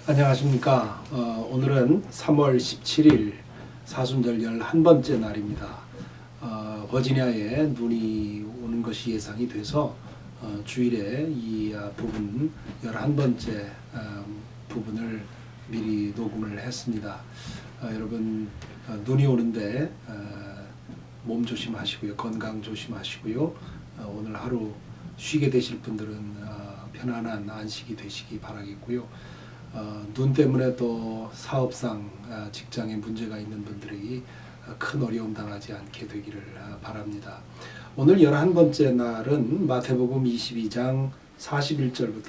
안녕하십니까. 오늘은 3월 17일 사순절 11번째 날입니다. 버지니아에 눈이 오는 것이 예상이 돼서 주일에 이 부분 11번째 부분을 미리 녹음을 했습니다. 여러분 눈이 오는데 몸 조심하시고요. 건강 조심하시고요. 오늘 하루 쉬게 되실 분들은 편안한 안식이 되시기 바라겠고요. 눈 때문에 또 사업상 직장에 문제가 있는 분들이 큰 어려움 당하지 않게 되기를 바랍니다. 오늘 11번째 날은 마태복음 22장 41절부터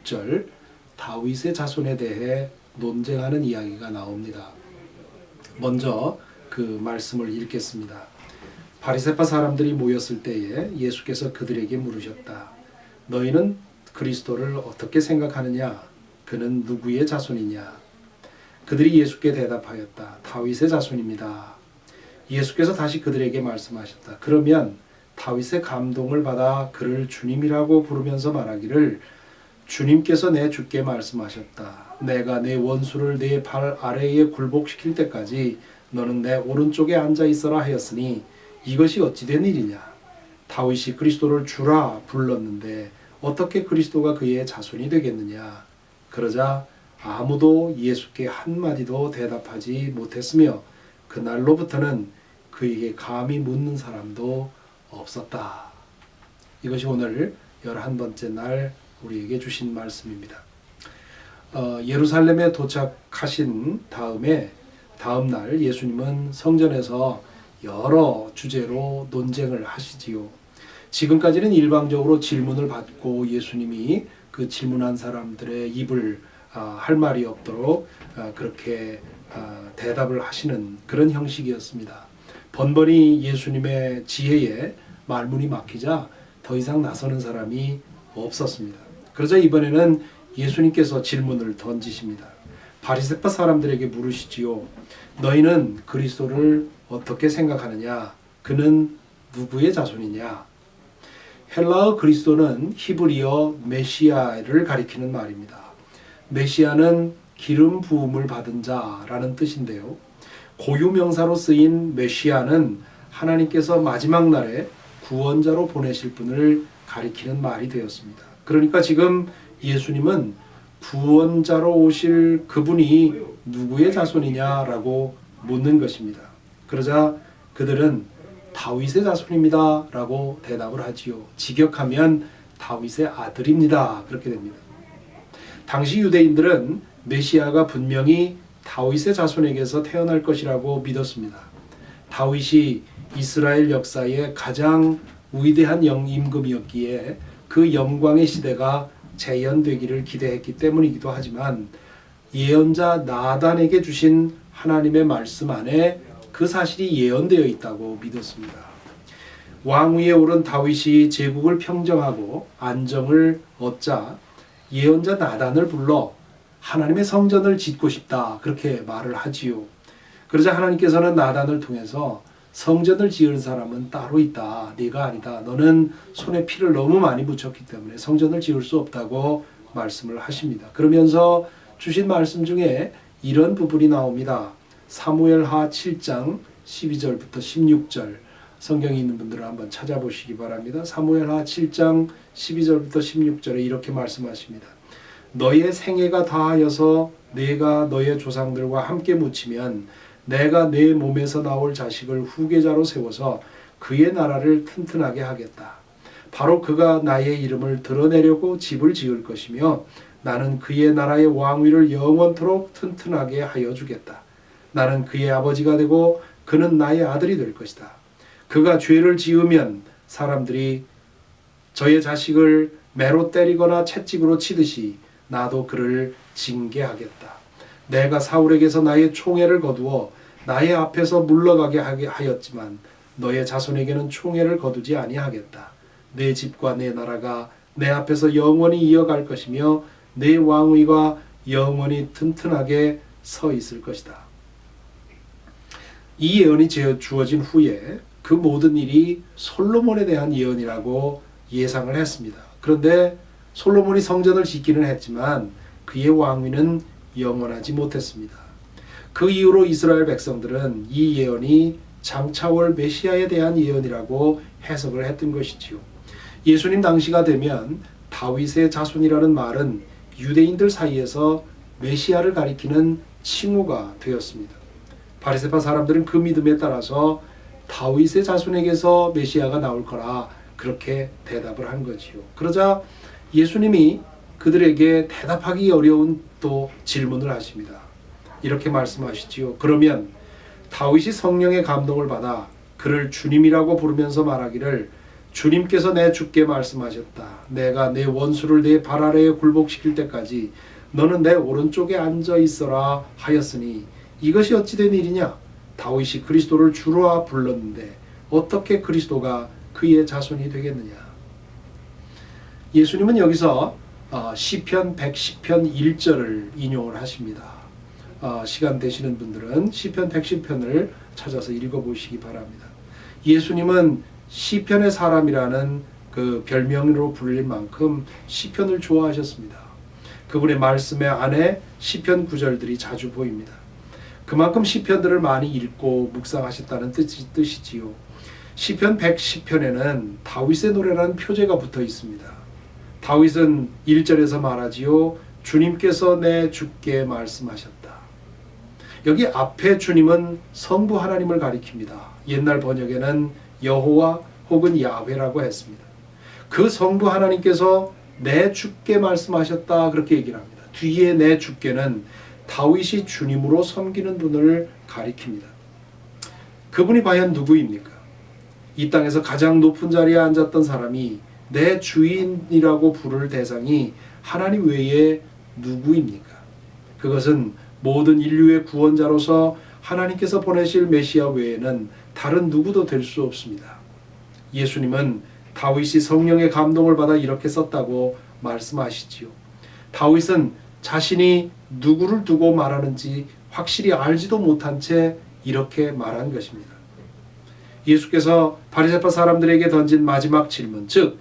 46절 다윗의 자손에 대해 논쟁하는 이야기가 나옵니다. 먼저 그 말씀을 읽겠습니다. 바리새파 사람들이 모였을 때에 예수께서 그들에게 물으셨다. 너희는 그리스도를 어떻게 생각하느냐? 그는 누구의 자손이냐? 그들이 예수께 대답하였다. 다윗의 자손입니다. 예수께서 다시 그들에게 말씀하셨다. 그러면 다윗의 감동을 받아 그를 주님이라고 부르면서 말하기를 주님께서 내 주께 말씀하셨다. 내가 내 원수를 내 발 아래에 굴복시킬 때까지 너는 내 오른쪽에 앉아 있어라 하였으니 이것이 어찌 된 일이냐? 다윗이 그리스도를 주라 불렀는데 어떻게 그리스도가 그의 자손이 되겠느냐? 그러자 아무도 예수께 한마디도 대답하지 못했으며 그날로부터는 그에게 감히 묻는 사람도 없었다. 이것이 오늘 11번째 날 우리에게 주신 말씀입니다. 예루살렘에 도착하신 다음 날 예수님은 성전에서 여러 주제로 논쟁을 하시지요. 지금까지는 일방적으로 질문을 받고 예수님이 그 질문한 사람들의 입을 할 말이 없도록 그렇게 대답을 하시는 그런 형식이었습니다. 번번이 예수님의 지혜에 말문이 막히자 더 이상 나서는 사람이 없었습니다. 그러자 이번에는 예수님께서 질문을 던지십니다. 바리새파 사람들에게 물으시지요. 너희는 그리스도를 어떻게 생각하느냐? 그는 누구의 자손이냐? 헬라어 그리스도는 히브리어 메시아를 가리키는 말입니다. 메시아는 기름 부음을 받은 자라는 뜻인데요. 고유명사로 쓰인 메시아는 하나님께서 마지막 날에 구원자로 보내실 분을 가리키는 말이 되었습니다. 그러니까 지금 예수님은 구원자로 오실 그분이 누구의 자손이냐라고 묻는 것입니다. 그러자 그들은 다윗의 자손입니다 라고 대답을 하지요. 직역하면 다윗의 아들입니다. 그렇게 됩니다. 당시 유대인들은 메시아가 분명히 다윗의 자손에게서 태어날 것이라고 믿었습니다. 다윗이 이스라엘 역사의 가장 위대한 임금이었기에 그 영광의 시대가 재현되기를 기대했기 때문이기도 하지만 예언자 나단에게 주신 하나님의 말씀 안에 그 사실이 예언되어 있다고 믿었습니다. 왕위에 오른 다윗이 제국을 평정하고 안정을 얻자 예언자 나단을 불러 하나님의 성전을 짓고 싶다 그렇게 말을 하지요. 그러자 하나님께서는 나단을 통해서 성전을 지을 사람은 따로 있다. 네가 아니다. 너는 손에 피를 너무 많이 묻혔기 때문에 성전을 지을 수 없다고 말씀을 하십니다. 그러면서 주신 말씀 중에 이런 부분이 나옵니다. 사무엘하 7장 12절부터 16절 성경이 있는 분들은 한번 찾아보시기 바랍니다. 사무엘하 7장 12절부터 16절에 이렇게 말씀하십니다. 너의 생애가 다하여서 내가 너의 조상들과 함께 묻히면 내가 내 몸에서 나올 자식을 후계자로 세워서 그의 나라를 튼튼하게 하겠다. 바로 그가 나의 이름을 드러내려고 집을 지을 것이며 나는 그의 나라의 왕위를 영원토록 튼튼하게 하여 주겠다. 나는 그의 아버지가 되고 그는 나의 아들이 될 것이다. 그가 죄를 지으면 사람들이 저의 자식을 매로 때리거나 채찍으로 치듯이 나도 그를 징계하겠다. 내가 사울에게서 나의 총애를 거두어 나의 앞에서 물러가게 하였지만 너의 자손에게는 총애를 거두지 아니하겠다. 내 집과 내 나라가 내 앞에서 영원히 이어갈 것이며 내 왕위가 영원히 튼튼하게 서 있을 것이다. 이 예언이 주어진 후에 그 모든 일이 솔로몬에 대한 예언이라고 예상을 했습니다. 그런데 솔로몬이 성전을 짓기는 했지만 그의 왕위는 영원하지 못했습니다. 그 이후로 이스라엘 백성들은 이 예언이 장차올 메시아에 대한 예언이라고 해석을 했던 것이지요. 예수님 당시가 되면 다윗의 자손이라는 말은 유대인들 사이에서 메시아를 가리키는 칭호가 되었습니다. 바리새파 사람들은 그 믿음에 따라서 다윗의 자손에게서 메시아가 나올 거라 그렇게 대답을 한 거지요. 그러자 예수님이 그들에게 대답하기 어려운 또 질문을 하십니다. 이렇게 말씀하시지요. 그러면 다윗이 성령의 감동을 받아 그를 주님이라고 부르면서 말하기를 주님께서 내 주께 말씀하셨다. 내가 내 원수를 내 발 아래에 굴복시킬 때까지 너는 내 오른쪽에 앉아 있어라 하였으니 이것이 어찌 된 일이냐? 다윗이 그리스도를 주라 불렀는데 어떻게 그리스도가 그의 자손이 되겠느냐? 예수님은 여기서 시편 110편 1절을 인용을 하십니다. 시간 되시는 분들은 시편 110편을 찾아서 읽어보시기 바랍니다. 예수님은 시편의 사람이라는 그 별명으로 불릴 만큼 시편을 좋아하셨습니다. 그분의 말씀에 안에 시편 구절들이 자주 보입니다. 그만큼 시편들을 많이 읽고 묵상하셨다는 뜻이지요. 시편 110편에는 다윗의 노래라는 표제가 붙어 있습니다. 다윗은 1절에서 말하지요. 주님께서 내 주께 말씀하셨다. 여기 앞에 주님은 성부 하나님을 가리킵니다. 옛날 번역에는 여호와 혹은 야훼라고 했습니다. 그 성부 하나님께서 내 주께 말씀하셨다 그렇게 얘기를 합니다. 뒤에 내 주께는 다윗이 주님으로 섬기는 분을 가리킵니다. 그분이 과연 누구입니까? 이 땅에서 가장 높은 자리에 앉았던 사람이 내 주인이라고 부를 대상이 하나님 외에 누구입니까? 그것은 모든 인류의 구원자로서 하나님께서 보내실 메시아 외에는 다른 누구도 될 수 없습니다. 예수님은 다윗이 성령의 감동을 받아 이렇게 썼다고 말씀하시지요. 다윗은 자신이 누구를 두고 말하는지 확실히 알지도 못한 채 이렇게 말한 것입니다. 예수께서 바리새파 사람들에게 던진 마지막 질문, 즉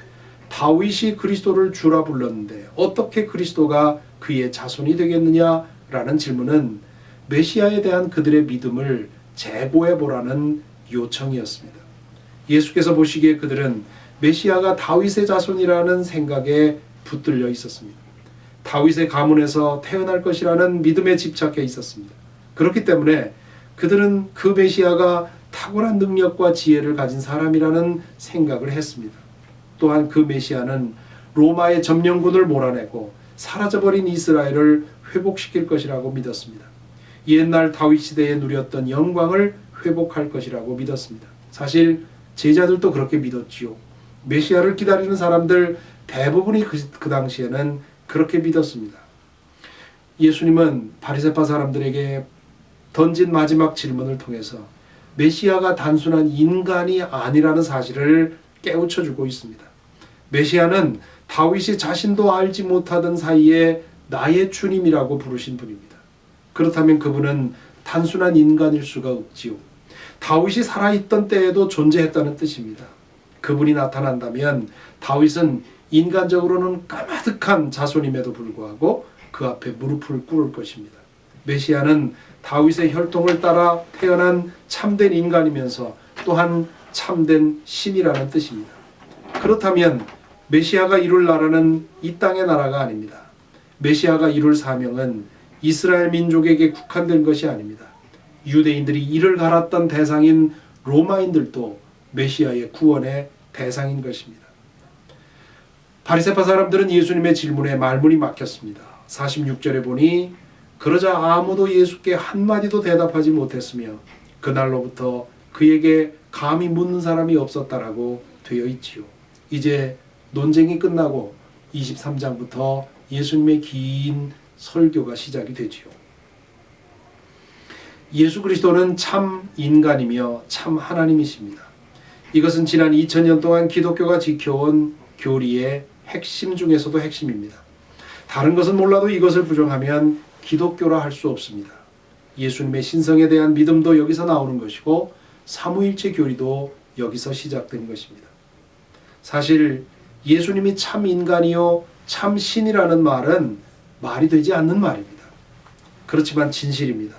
다윗이 그리스도를 주라 불렀는데 어떻게 그리스도가 그의 자손이 되겠느냐라는 질문은 메시아에 대한 그들의 믿음을 재고해 보라는 요청이었습니다. 예수께서 보시기에 그들은 메시아가 다윗의 자손이라는 생각에 붙들려 있었습니다. 다윗의 가문에서 태어날 것이라는 믿음에 집착해 있었습니다. 그렇기 때문에 그들은 그 메시아가 탁월한 능력과 지혜를 가진 사람이라는 생각을 했습니다. 또한 그 메시아는 로마의 점령군을 몰아내고 사라져버린 이스라엘을 회복시킬 것이라고 믿었습니다. 옛날 다윗 시대에 누렸던 영광을 회복할 것이라고 믿었습니다. 사실 제자들도 그렇게 믿었지요. 메시아를 기다리는 사람들 대부분이 그 당시에는 그렇게 믿었습니다. 예수님은 바리새파 사람들에게 던진 마지막 질문을 통해서 메시아가 단순한 인간이 아니라는 사실을 깨우쳐주고 있습니다. 메시아는 다윗이 자신도 알지 못하던 사이에 나의 주님이라고 부르신 분입니다. 그렇다면 그분은 단순한 인간일 수가 없지요. 다윗이 살아있던 때에도 존재했다는 뜻입니다. 그분이 나타난다면 다윗은 인간적으로는 까마득한 자손임에도 불구하고 그 앞에 무릎을 꿇을 것입니다. 메시아는 다윗의 혈통을 따라 태어난 참된 인간이면서 또한 참된 신이라는 뜻입니다. 그렇다면 메시아가 이룰 나라는 이 땅의 나라가 아닙니다. 메시아가 이룰 사명은 이스라엘 민족에게 국한된 것이 아닙니다. 유대인들이 이를 갈았던 대상인 로마인들도 메시아의 구원의 대상인 것입니다. 바리새파 사람들은 예수님의 질문에 말문이 막혔습니다. 46절에 보니 그러자 아무도 예수께 한마디도 대답하지 못했으며 그날로부터 그에게 감히 묻는 사람이 없었다라고 되어 있지요. 이제 논쟁이 끝나고 23장부터 예수님의 긴 설교가 시작이 되지요. 예수 그리스도는 참 인간이며 참 하나님이십니다. 이것은 지난 2000년 동안 기독교가 지켜온 교리의 핵심 중에서도 핵심입니다. 다른 것은 몰라도 이것을 부정하면 기독교라 할 수 없습니다. 예수님의 신성에 대한 믿음도 여기서 나오는 것이고 삼위일체 교리도 여기서 시작된 것입니다. 사실 예수님이 참 인간이요 참 신이라는 말은 말이 되지 않는 말입니다. 그렇지만 진실입니다.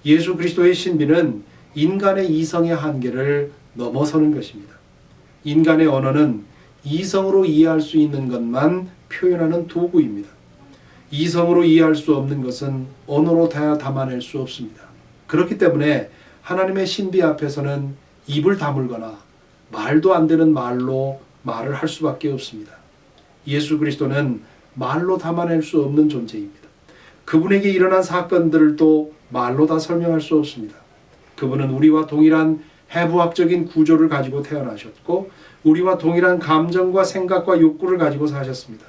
예수 그리스도의 신비는 인간의 이성의 한계를 넘어서는 것입니다. 인간의 언어는 이성으로 이해할 수 있는 것만 표현하는 도구입니다. 이성으로 이해할 수 없는 것은 언어로 담아낼 수 없습니다. 그렇기 때문에 하나님의 신비 앞에서는 입을 다물거나 말도 안 되는 말로 말을 할 수밖에 없습니다. 예수 그리스도는 말로 담아낼 수 없는 존재입니다. 그분에게 일어난 사건들을 또 말로 다 설명할 수 없습니다. 그분은 우리와 동일한 해부학적인 구조를 가지고 태어나셨고 우리와 동일한 감정과 생각과 욕구를 가지고 사셨습니다.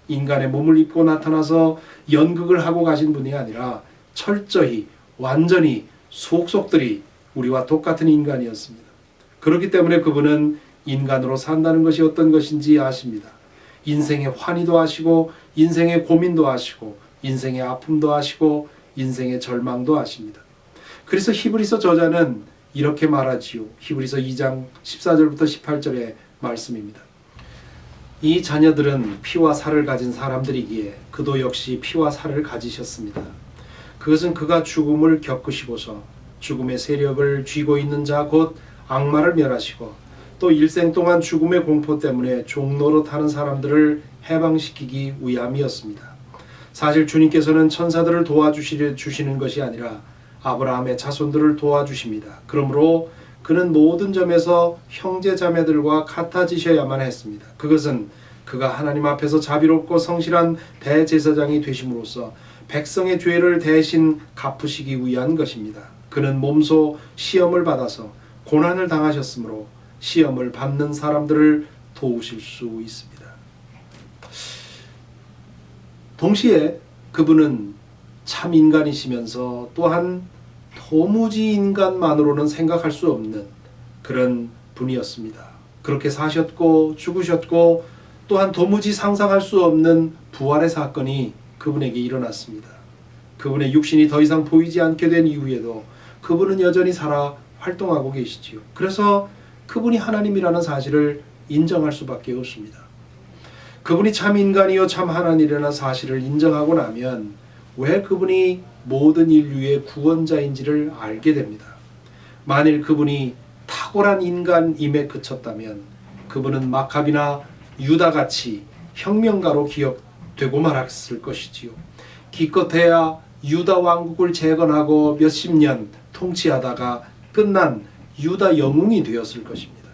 인간의 몸을 입고 나타나서 연극을 하고 가신 분이 아니라 철저히 완전히 속속들이 우리와 똑같은 인간이었습니다. 그렇기 때문에 그분은 인간으로 산다는 것이 어떤 것인지 아십니다. 인생의 환희도 아시고 인생의 고민도 아시고 인생의 아픔도 아시고 인생의 절망도 아십니다. 그래서 히브리서 저자는 이렇게 말하지요. 히브리서 2장 14절부터 18절의 말씀입니다. 이 자녀들은 피와 살을 가진 사람들이기에 그도 역시 피와 살을 가지셨습니다. 그것은 그가 죽음을 겪으시고서 죽음의 세력을 쥐고 있는 자 곧 악마를 멸하시고 또 일생 동안 죽음의 공포 때문에 종노릇하는 사람들을 해방시키기 위함이었습니다. 사실 주님께서는 천사들을 도와주시는 것이 아니라 아브라함의 자손들을 도와주십니다. 그러므로 그는 모든 점에서 형제자매들과 같아지셔야만 했습니다. 그것은 그가 하나님 앞에서 자비롭고 성실한 대제사장이 되심으로써 백성의 죄를 대신 갚으시기 위한 것입니다. 그는 몸소 시험을 받아서 고난을 당하셨으므로 시험을 받는 사람들을 도우실 수 있습니다. 동시에 그분은 참 인간이시면서 또한 도무지 인간만으로는 생각할 수 없는 그런 분이었습니다. 그렇게 사셨고 죽으셨고 또한 도무지 상상할 수 없는 부활의 사건이 그분에게 일어났습니다. 그분의 육신이 더 이상 보이지 않게 된 이후에도 그분은 여전히 살아 활동하고 계시지요. 그래서 그분이 하나님이라는 사실을 인정할 수밖에 없습니다. 그분이 참 인간이요 참 하나님이라는 사실을 인정하고 나면 왜 그분이 모든 인류의 구원자인지를 알게 됩니다. 만일 그분이 탁월한 인간임에 그쳤다면 그분은 마카비나 유다같이 혁명가로 기억되고 말았을 것이지요. 기껏해야 유다 왕국을 재건하고 몇십 년 통치하다가 끝난 유다 영웅이 되었을 것입니다.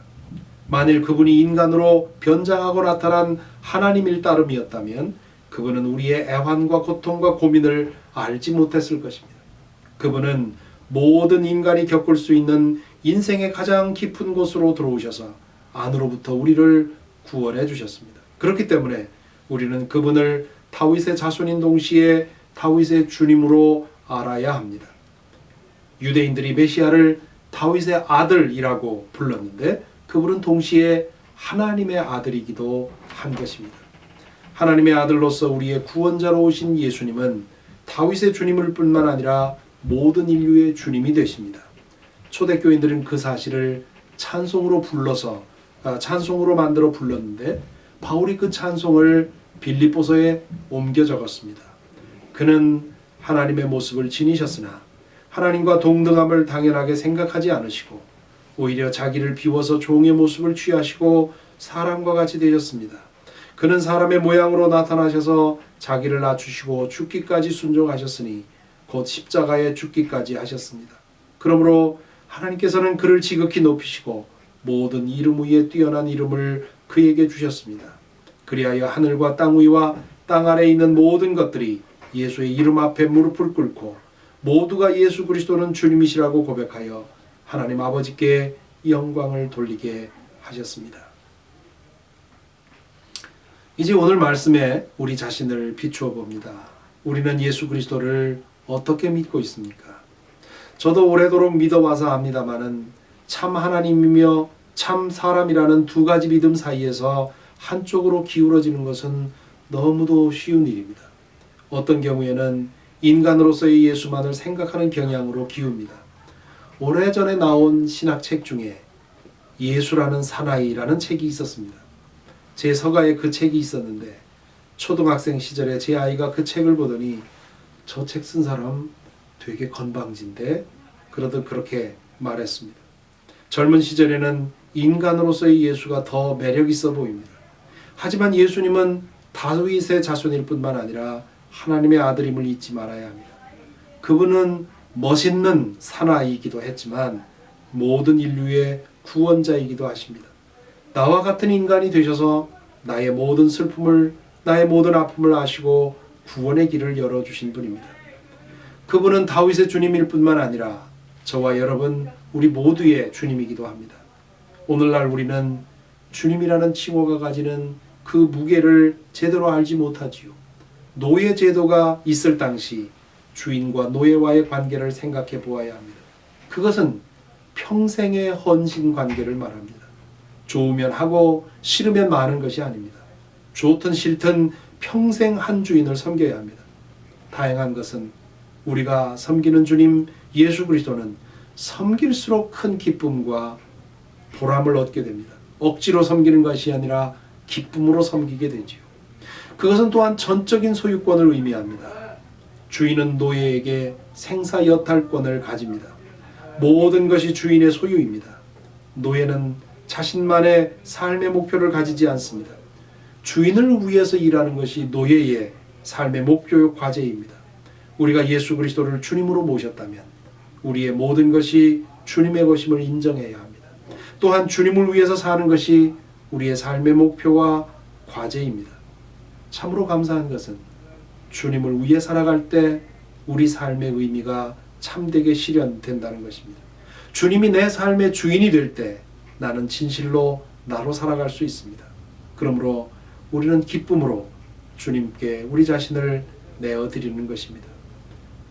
만일 그분이 인간으로 변장하고 나타난 하나님일 따름이었다면 그분은 우리의 애환과 고통과 고민을 알지 못했을 것입니다. 그분은 모든 인간이 겪을 수 있는 인생의 가장 깊은 곳으로 들어오셔서 안으로부터 우리를 구원해 주셨습니다. 그렇기 때문에 우리는 그분을 다윗의 자손인 동시에 다윗의 주님으로 알아야 합니다. 유대인들이 메시아를 다윗의 아들이라고 불렀는데 그분은 동시에 하나님의 아들이기도 한 것입니다. 하나님의 아들로서 우리의 구원자로 오신 예수님은 다윗의 주님을 뿐만 아니라 모든 인류의 주님이 되십니다. 초대교인들은 그 사실을 찬송으로 만들어 불렀는데 바울이 그 찬송을 빌립보서에 옮겨 적었습니다. 그는 하나님의 모습을 지니셨으나 하나님과 동등함을 당연하게 생각하지 않으시고 오히려 자기를 비워서 종의 모습을 취하시고 사람과 같이 되셨습니다. 그는 사람의 모양으로 나타나셔서 자기를 낮추시고 죽기까지 순종하셨으니 곧 십자가에 죽기까지 하셨습니다. 그러므로 하나님께서는 그를 지극히 높이시고 모든 이름 위에 뛰어난 이름을 그에게 주셨습니다. 그리하여 하늘과 땅 위와 땅 아래에 있는 모든 것들이 예수의 이름 앞에 무릎을 꿇고 모두가 예수 그리스도는 주님이시라고 고백하여 하나님 아버지께 영광을 돌리게 하셨습니다. 이제 오늘 말씀에 우리 자신을 비추어 봅니다. 우리는 예수 그리스도를 어떻게 믿고 있습니까? 저도 오래도록 믿어와서 합니다마는 참 하나님이며 참 사람이라는 두 가지 믿음 사이에서 한쪽으로 기울어지는 것은 너무도 쉬운 일입니다. 어떤 경우에는 인간으로서의 예수만을 생각하는 경향으로 기웁니다. 오래전에 나온 신학책 중에 예수라는 사나이라는 책이 있었습니다. 제 서가에 그 책이 있었는데 초등학생 시절에 제 아이가 그 책을 보더니 저 책 쓴 사람 되게 건방진데? 그러듯 그렇게 말했습니다. 젊은 시절에는 인간으로서의 예수가 더 매력 있어 보입니다. 하지만 예수님은 다윗의 자손일 뿐만 아니라 하나님의 아들임을 잊지 말아야 합니다. 그분은 멋있는 사나이이기도 했지만 모든 인류의 구원자이기도 하십니다. 나와 같은 인간이 되셔서 나의 모든 슬픔을, 나의 모든 아픔을 아시고 구원의 길을 열어주신 분입니다. 그분은 다윗의 주님일 뿐만 아니라 저와 여러분 우리 모두의 주님이기도 합니다. 오늘날 우리는 주님이라는 칭호가 가지는 그 무게를 제대로 알지 못하지요. 노예 제도가 있을 당시 주인과 노예와의 관계를 생각해 보아야 합니다. 그것은 평생의 헌신 관계를 말합니다. 좋으면 하고 싫으면 마는 것이 아닙니다. 좋든 싫든 평생 한 주인을 섬겨야 합니다. 다행한 것은 우리가 섬기는 주님 예수 그리스도는 섬길수록 큰 기쁨과 보람을 얻게 됩니다. 억지로 섬기는 것이 아니라 기쁨으로 섬기게 되지요. 그것은 또한 전적인 소유권을 의미합니다. 주인은 노예에게 생사여탈권을 가집니다. 모든 것이 주인의 소유입니다. 노예는 자신만의 삶의 목표를 가지지 않습니다. 주인을 위해서 일하는 것이 노예의 삶의 목표요 과제입니다. 우리가 예수 그리스도를 주님으로 모셨다면 우리의 모든 것이 주님의 것임을 인정해야 합니다. 또한 주님을 위해서 사는 것이 우리의 삶의 목표와 과제입니다. 참으로 감사한 것은 주님을 위해 살아갈 때 우리 삶의 의미가 참되게 실현된다는 것입니다. 주님이 내 삶의 주인이 될 때 나는 진실로 나로 살아갈 수 있습니다. 그러므로 우리는 기쁨으로 주님께 우리 자신을 내어드리는 것입니다.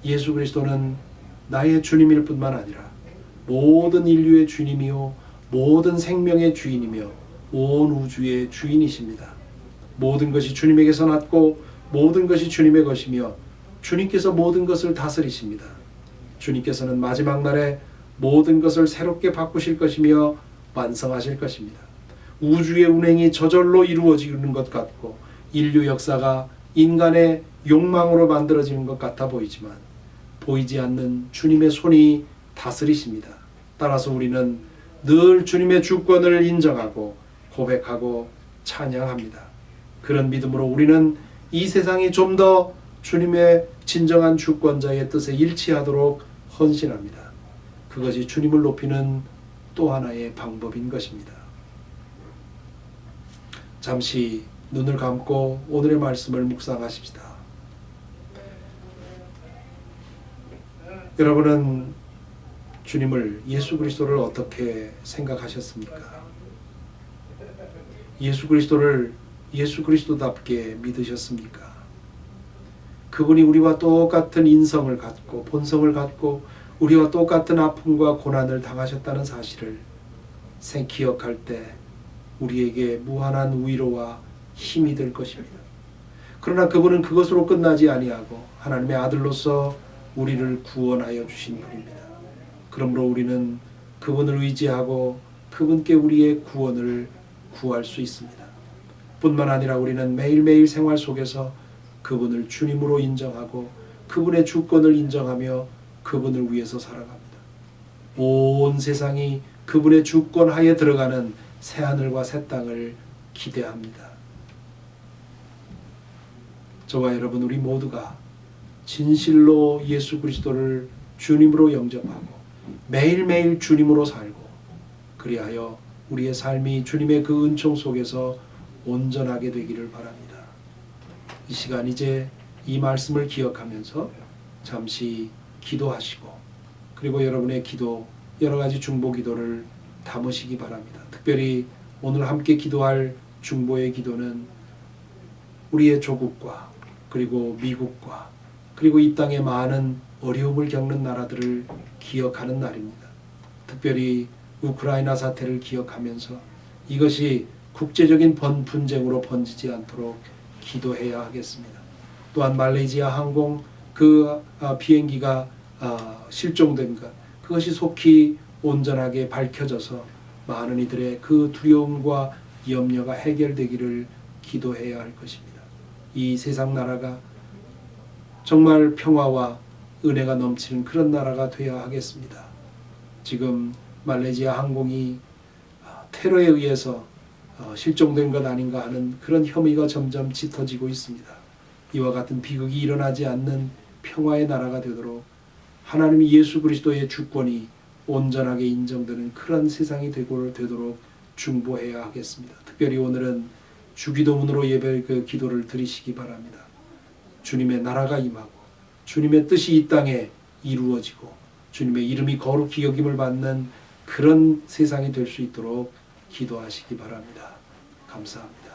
예수 그리스도는 나의 주님일 뿐만 아니라 모든 인류의 주님이요 모든 생명의 주인이며 온 우주의 주인이십니다. 모든 것이 주님에게서 났고 모든 것이 주님의 것이며 주님께서 모든 것을 다스리십니다. 주님께서는 마지막 날에 모든 것을 새롭게 바꾸실 것이며 완성하실 것입니다. 우주의 운행이 저절로 이루어지는 것 같고 인류 역사가 인간의 욕망으로 만들어지는 것 같아 보이지만 보이지 않는 주님의 손이 다스리십니다. 따라서 우리는 늘 주님의 주권을 인정하고 고백하고 찬양합니다. 그런 믿음으로 우리는 이 세상이 좀 더 주님의 진정한 주권자의 뜻에 일치하도록 헌신합니다. 그것이 주님을 높이는 또 하나의 방법인 것입니다. 잠시 눈을 감고 오늘의 말씀을 묵상하십시다. 여러분은 주님을 예수 그리스도를 어떻게 생각하셨습니까? 예수 그리스도를 예수 그리스도답게 믿으셨습니까? 그분이 우리와 똑같은 인성을 갖고 본성을 갖고 우리와 똑같은 아픔과 고난을 당하셨다는 사실을 기억할 때 우리에게 무한한 위로와 힘이 될 것입니다. 그러나 그분은 그것으로 끝나지 아니하고 하나님의 아들로서 우리를 구원하여 주신 분입니다. 그러므로 우리는 그분을 의지하고 그분께 우리의 구원을 구할 수 있습니다. 뿐만 아니라 우리는 매일매일 생활 속에서 그분을 주님으로 인정하고 그분의 주권을 인정하며 그분을 위해서 살아갑니다. 온 세상이 그분의 주권 하에 들어가는 새하늘과 새 땅을 기대합니다. 저와 여러분 우리 모두가 진실로 예수 그리스도를 주님으로 영접하고 매일매일 주님으로 살고 그리하여 우리의 삶이 주님의 그 은총 속에서 온전하게 되기를 바랍니다. 이 시간 이제 이 말씀을 기억하면서 잠시 기도하시고 그리고 여러분의 기도 여러 가지 중보 기도를 담으시기 바랍니다. 특별히 오늘 함께 기도할 중보의 기도는 우리의 조국과 그리고 미국과 그리고 이 땅에 많은 어려움을 겪는 나라들을 기억하는 날입니다. 특별히 우크라이나 사태를 기억하면서 이것이 국제적인 분쟁으로 번지지 않도록 기도해야 하겠습니다. 또한 말레이시아 항공 그 비행기가 실종된 것 그것이 속히 온전하게 밝혀져서 많은 이들의 그 두려움과 염려가 해결되기를 기도해야 할 것입니다. 이 세상 나라가 정말 평화와 은혜가 넘치는 그런 나라가 되어야 하겠습니다. 지금 말레이시아 항공이 테러에 의해서 실종된 것 아닌가 하는 그런 혐의가 점점 짙어지고 있습니다. 이와 같은 비극이 일어나지 않는 평화의 나라가 되도록 하나님 예수 그리스도의 주권이 온전하게 인정되는 그런 세상이 되도록 중보해야 하겠습니다. 특별히 오늘은 주기도문으로 예배 기도를 드리시기 바랍니다. 주님의 나라가 임하고 주님의 뜻이 이 땅에 이루어지고 주님의 이름이 거룩히 여김을 받는 그런 세상이 될 수 있도록 기도하시기 바랍니다. 감사합니다.